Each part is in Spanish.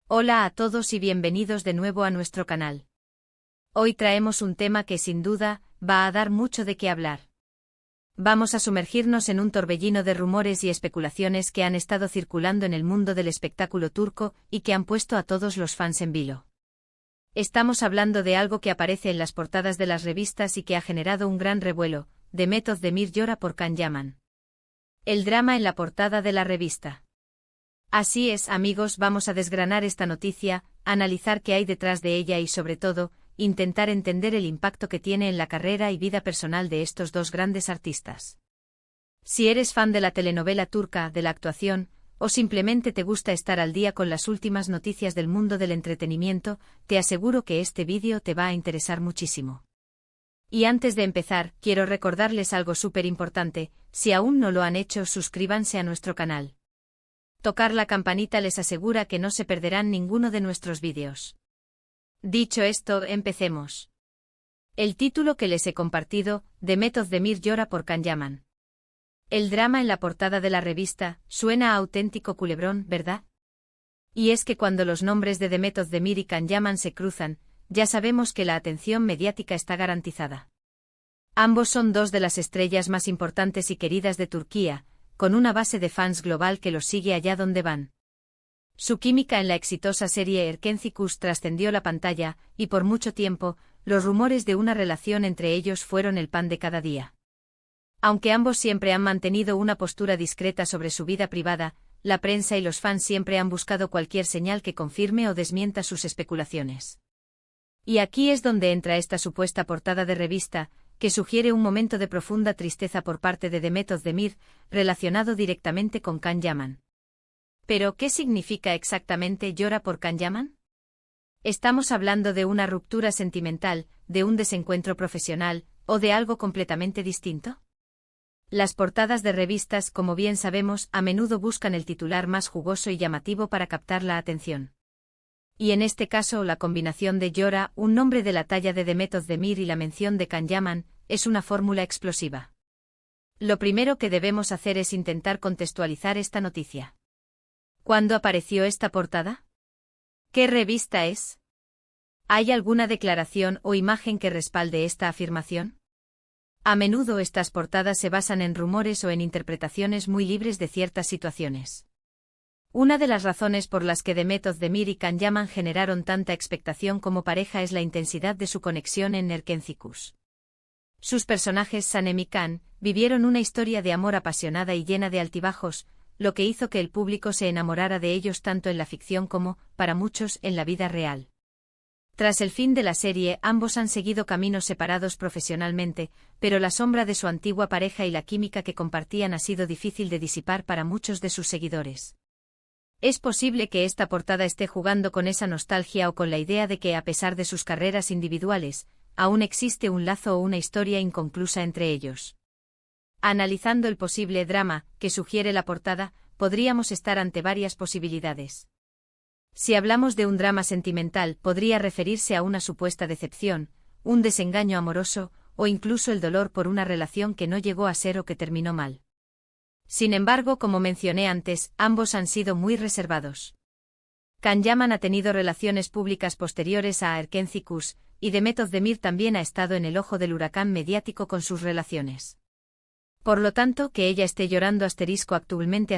Hola a todos y bienvenidos de nuevo a nuestro canal. Hoy traemos un tema que sin duda va a dar mucho de qué hablar. Vamos a sumergirnos en un torbellino de rumores y especulaciones que han estado circulando en el mundo del espectáculo turco y que han puesto a todos los fans en vilo. Estamos hablando de algo que aparece en las portadas de las revistas y que ha generado un gran revuelo: Demet Özdemir llora por Can Yaman. El drama en la portada de la revista. Así es, amigos, vamos a desgranar esta noticia, analizar qué hay detrás de ella y, sobre todo, intentar entender el impacto que tiene en la carrera y vida personal de estos dos grandes artistas. Si eres fan de la telenovela turca, de la actuación, o simplemente te gusta estar al día con las últimas noticias del mundo del entretenimiento, te aseguro que este vídeo te va a interesar muchísimo. Y antes de empezar, quiero recordarles algo súper importante: si aún no lo han hecho, suscríbanse a nuestro canal. Tocar la campanita les asegura que no se perderán ninguno de nuestros vídeos. Dicho esto, empecemos. El título que les he compartido: Demet Özdemir llora por Can Yaman. El drama en la portada de la revista suena a auténtico culebrón, ¿verdad? Y es que cuando los nombres de Demet Özdemir y Can Yaman se cruzan, ya sabemos que la atención mediática está garantizada. Ambos son dos de las estrellas más importantes y queridas de Turquía, con una base de fans global que los sigue allá donde van. Su química en la exitosa serie Erkenci trascendió la pantalla, y por mucho tiempo, los rumores de una relación entre ellos fueron el pan de cada día. Aunque ambos siempre han mantenido una postura discreta sobre su vida privada, la prensa y los fans siempre han buscado cualquier señal que confirme o desmienta sus especulaciones. Y aquí es donde entra esta supuesta portada de revista, que sugiere un momento de profunda tristeza por parte de Demet Özdemir, relacionado directamente con Can Yaman. ¿Pero qué significa exactamente llora por Can Yaman? ¿Estamos hablando de una ruptura sentimental, de un desencuentro profesional, o de algo completamente distinto? Las portadas de revistas, como bien sabemos, a menudo buscan el titular más jugoso y llamativo para captar la atención. Y en este caso, la combinación de llora, un nombre de la talla de Demet Özdemir, y la mención de Can Yaman, es una fórmula explosiva. Lo primero que debemos hacer es intentar contextualizar esta noticia. ¿Cuándo apareció esta portada? ¿Qué revista es? ¿Hay alguna declaración o imagen que respalde esta afirmación? A menudo estas portadas se basan en rumores o en interpretaciones muy libres de ciertas situaciones. Una de las razones por las que Demet Özdemir y Can Yaman generaron tanta expectación como pareja es la intensidad de su conexión en Erkenci. Sus personajes, Sanem y Can, vivieron una historia de amor apasionada y llena de altibajos, lo que hizo que el público se enamorara de ellos tanto en la ficción como, para muchos, en la vida real. Tras el fin de la serie, ambos han seguido caminos separados profesionalmente, pero la sombra de su antigua pareja y la química que compartían ha sido difícil de disipar para muchos de sus seguidores. Es posible que esta portada esté jugando con esa nostalgia o con la idea de que, a pesar de sus carreras individuales, aún existe un lazo o una historia inconclusa entre ellos. Analizando el posible drama que sugiere la portada, podríamos estar ante varias posibilidades. Si hablamos de un drama sentimental, podría referirse a una supuesta decepción, un desengaño amoroso, o incluso el dolor por una relación que no llegó a ser o que terminó mal. Sin embargo, como mencioné antes, ambos han sido muy reservados. Can Yaman ha tenido relaciones públicas posteriores a Erkenci, y Demet Özdemir también ha estado en el ojo del huracán mediático con sus relaciones. Por lo tanto, que ella esté llorando actualmente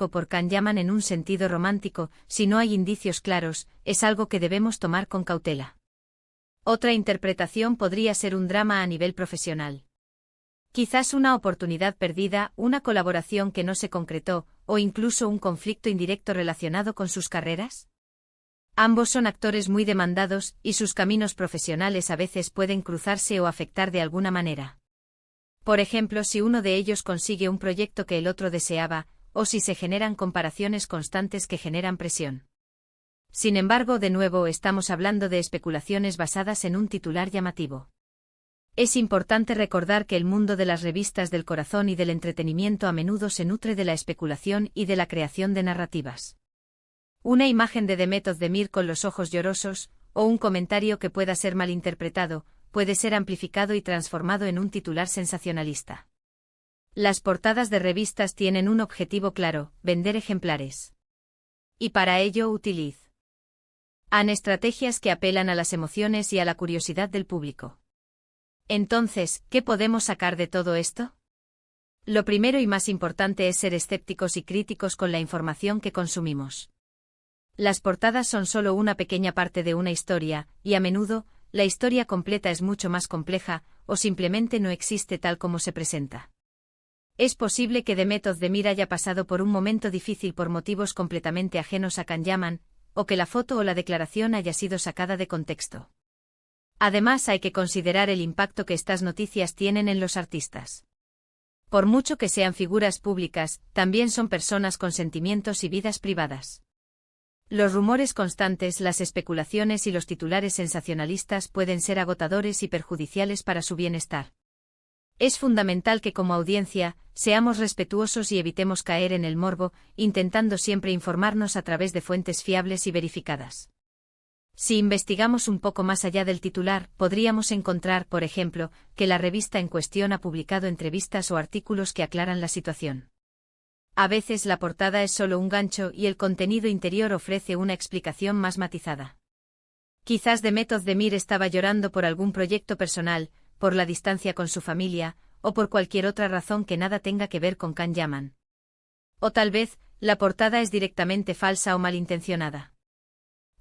por Can Yaman en un sentido romántico, si no hay indicios claros, es algo que debemos tomar con cautela. Otra interpretación podría ser un drama a nivel profesional. Quizás una oportunidad perdida, una colaboración que no se concretó, o incluso un conflicto indirecto relacionado con sus carreras. Ambos son actores muy demandados, y sus caminos profesionales a veces pueden cruzarse o afectar de alguna manera. Por ejemplo, si uno de ellos consigue un proyecto que el otro deseaba, o si se generan comparaciones constantes que generan presión. Sin embargo, de nuevo estamos hablando de especulaciones basadas en un titular llamativo. Es importante recordar que el mundo de las revistas del corazón y del entretenimiento a menudo se nutre de la especulación y de la creación de narrativas. Una imagen de Demet Özdemir con los ojos llorosos, o un comentario que pueda ser malinterpretado, puede ser amplificado y transformado en un titular sensacionalista. Las portadas de revistas tienen un objetivo claro: vender ejemplares. Y para ello utiliza Han estrategias que apelan a las emociones y a la curiosidad del público. Entonces, ¿qué podemos sacar de todo esto? Lo primero y más importante es ser escépticos y críticos con la información que consumimos. Las portadas son solo una pequeña parte de una historia, y a menudo, la historia completa es mucho más compleja, o simplemente no existe tal como se presenta. Es posible que Demet Özdemir haya pasado por un momento difícil por motivos completamente ajenos a Can Yaman, o que la foto o la declaración haya sido sacada de contexto. Además, hay que considerar el impacto que estas noticias tienen en los artistas. Por mucho que sean figuras públicas, también son personas con sentimientos y vidas privadas. Los rumores constantes, las especulaciones y los titulares sensacionalistas pueden ser agotadores y perjudiciales para su bienestar. Es fundamental que como audiencia, seamos respetuosos y evitemos caer en el morbo, intentando siempre informarnos a través de fuentes fiables y verificadas. Si investigamos un poco más allá del titular, podríamos encontrar, por ejemplo, que la revista en cuestión ha publicado entrevistas o artículos que aclaran la situación. A veces la portada es solo un gancho y el contenido interior ofrece una explicación más matizada. Quizás Demet Özdemir estaba llorando por algún proyecto personal, por la distancia con su familia, o por cualquier otra razón que nada tenga que ver con Can Yaman. O tal vez, la portada es directamente falsa o malintencionada.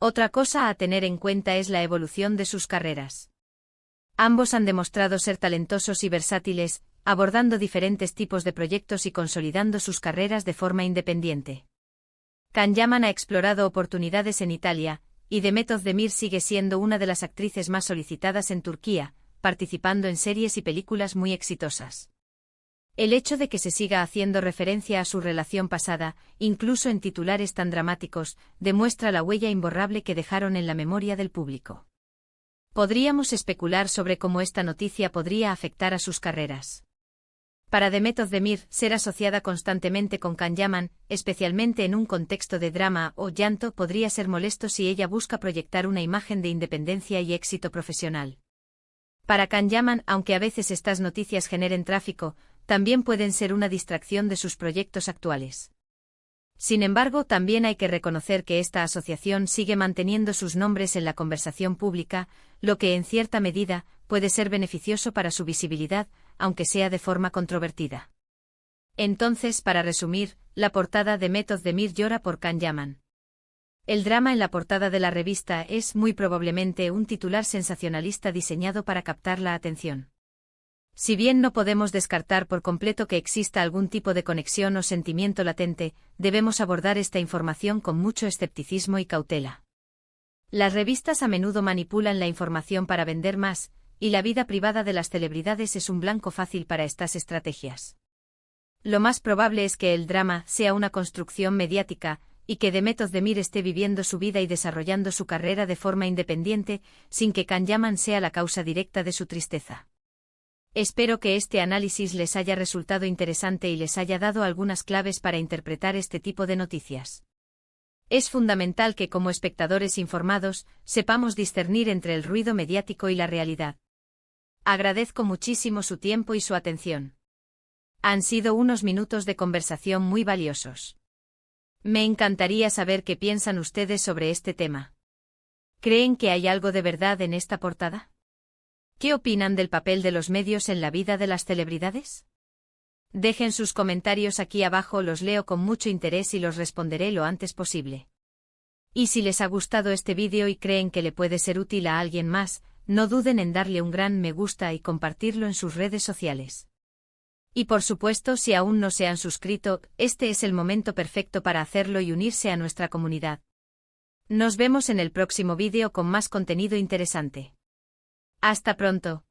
Otra cosa a tener en cuenta es la evolución de sus carreras. Ambos han demostrado ser talentosos y versátiles, abordando diferentes tipos de proyectos y consolidando sus carreras de forma independiente. Can Yaman ha explorado oportunidades en Italia, y Demet Özdemir sigue siendo una de las actrices más solicitadas en Turquía, participando en series y películas muy exitosas. El hecho de que se siga haciendo referencia a su relación pasada, incluso en titulares tan dramáticos, demuestra la huella imborrable que dejaron en la memoria del público. Podríamos especular sobre cómo esta noticia podría afectar a sus carreras. Para Demet Özdemir, ser asociada constantemente con Can Yaman, especialmente en un contexto de drama o llanto, podría ser molesto si ella busca proyectar una imagen de independencia y éxito profesional. Para Can Yaman, aunque a veces estas noticias generen tráfico, también pueden ser una distracción de sus proyectos actuales. Sin embargo, también hay que reconocer que esta asociación sigue manteniendo sus nombres en la conversación pública, lo que en cierta medida puede ser beneficioso para su visibilidad, aunque sea de forma controvertida. Entonces, para resumir, la portada de Demet Özdemir llora por Can Yaman. El drama en la portada de la revista es muy probablemente un titular sensacionalista diseñado para captar la atención. Si bien no podemos descartar por completo que exista algún tipo de conexión o sentimiento latente, debemos abordar esta información con mucho escepticismo y cautela. Las revistas a menudo manipulan la información para vender más, y la vida privada de las celebridades es un blanco fácil para estas estrategias. Lo más probable es que el drama sea una construcción mediática, y que Demet Özdemir esté viviendo su vida y desarrollando su carrera de forma independiente, sin que Can Yaman sea la causa directa de su tristeza. Espero que este análisis les haya resultado interesante y les haya dado algunas claves para interpretar este tipo de noticias. Es fundamental que como espectadores informados, sepamos discernir entre el ruido mediático y la realidad. Agradezco muchísimo su tiempo y su atención. Han sido unos minutos de conversación muy valiosos. Me encantaría saber qué piensan ustedes sobre este tema. ¿Creen que hay algo de verdad en esta portada? ¿Qué opinan del papel de los medios en la vida de las celebridades? Dejen sus comentarios aquí abajo, los leo con mucho interés y los responderé lo antes posible. Y si les ha gustado este vídeo y creen que le puede ser útil a alguien más, no duden en darle un gran me gusta y compartirlo en sus redes sociales. Y por supuesto, si aún no se han suscrito, este es el momento perfecto para hacerlo y unirse a nuestra comunidad. Nos vemos en el próximo vídeo con más contenido interesante. Hasta pronto.